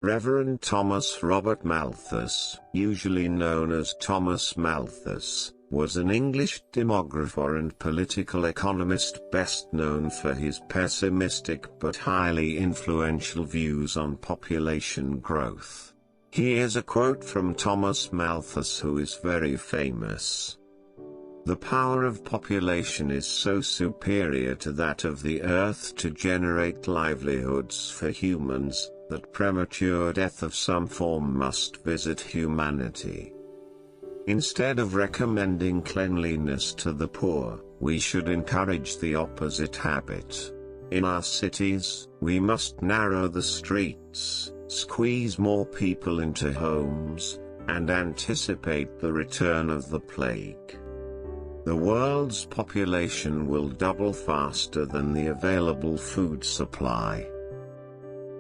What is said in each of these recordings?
Reverend Thomas Robert Malthus, usually known as Thomas Malthus, was an English demographer and political economist best known for his pessimistic but highly influential views on population growth. Here's a quote from Thomas Malthus, who is very famous. "The power of population is so superior to that of the earth to generate livelihoods for humans, that premature death of some form must visit humanity. Instead of recommending cleanliness to the poor, we should encourage the opposite habit. In our cities, we must narrow the streets, squeeze more people into homes, and anticipate the return of the plague. The world's population will double faster than the available food supply.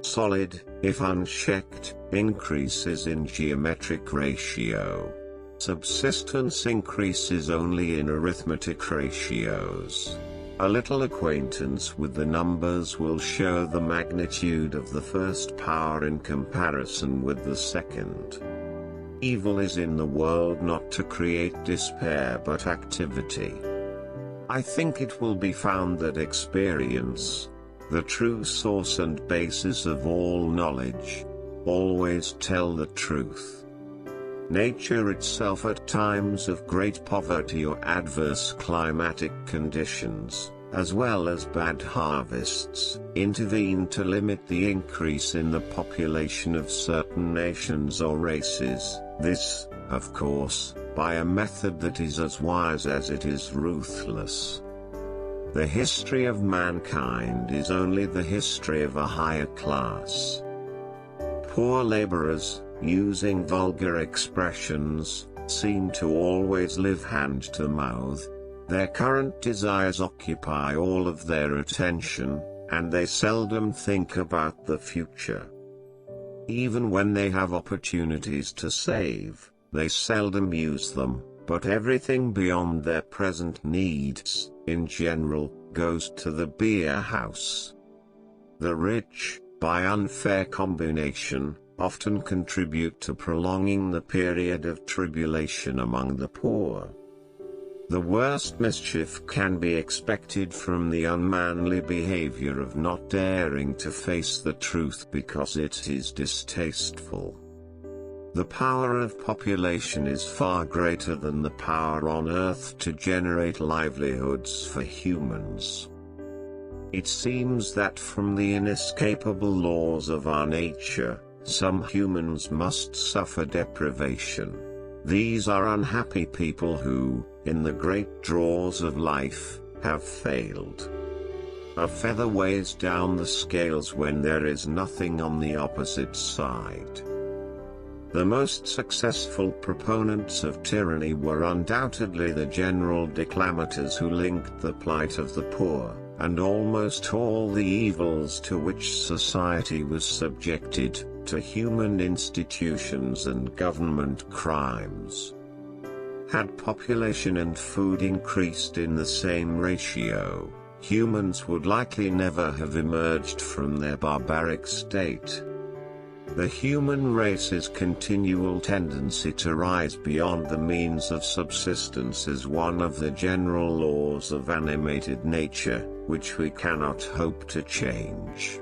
Solid, if unchecked, increases in geometric ratio. Subsistence increases only in arithmetic ratios. A little acquaintance with the numbers will show the magnitude of the first power in comparison with the second. Evil is in the world not to create despair but activity. I think it will be found that experience, the true source and basis of all knowledge, always tell the truth. Nature itself at times of great poverty or adverse climatic conditions, as well as bad harvests, intervene to limit the increase in the population of certain nations or races, this, of course, by a method that is as wise as it is ruthless. The history of mankind is only the history of a higher class. Poor laborers, using vulgar expressions, seem to always live hand to mouth. Their current desires occupy all of their attention, and they seldom think about the future. Even when they have opportunities to save, they seldom use them, but everything beyond their present needs, in general, goes to the beer house. The rich, by unfair combination, often contribute to prolonging the period of tribulation among the poor. The worst mischief can be expected from the unmanly behavior of not daring to face the truth because it is distasteful. The power of population is far greater than the power on earth to generate livelihoods for humans. It seems that from the inescapable laws of our nature, some humans must suffer deprivation. These are unhappy people who, in the great draws of life, have failed. A feather weighs down the scales when there is nothing on the opposite side. The most successful proponents of tyranny were undoubtedly the general declamators who linked the plight of the poor, and almost all the evils to which society was subjected, to human institutions and government crimes. Had population and food increased in the same ratio, humans would likely never have emerged from their barbaric state. The human race's continual tendency to rise beyond the means of subsistence is one of the general laws of animated nature, which we cannot hope to change.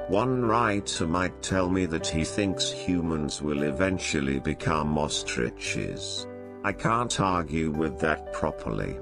One writer might tell me that he thinks humans will eventually become ostriches. I can't argue with that properly.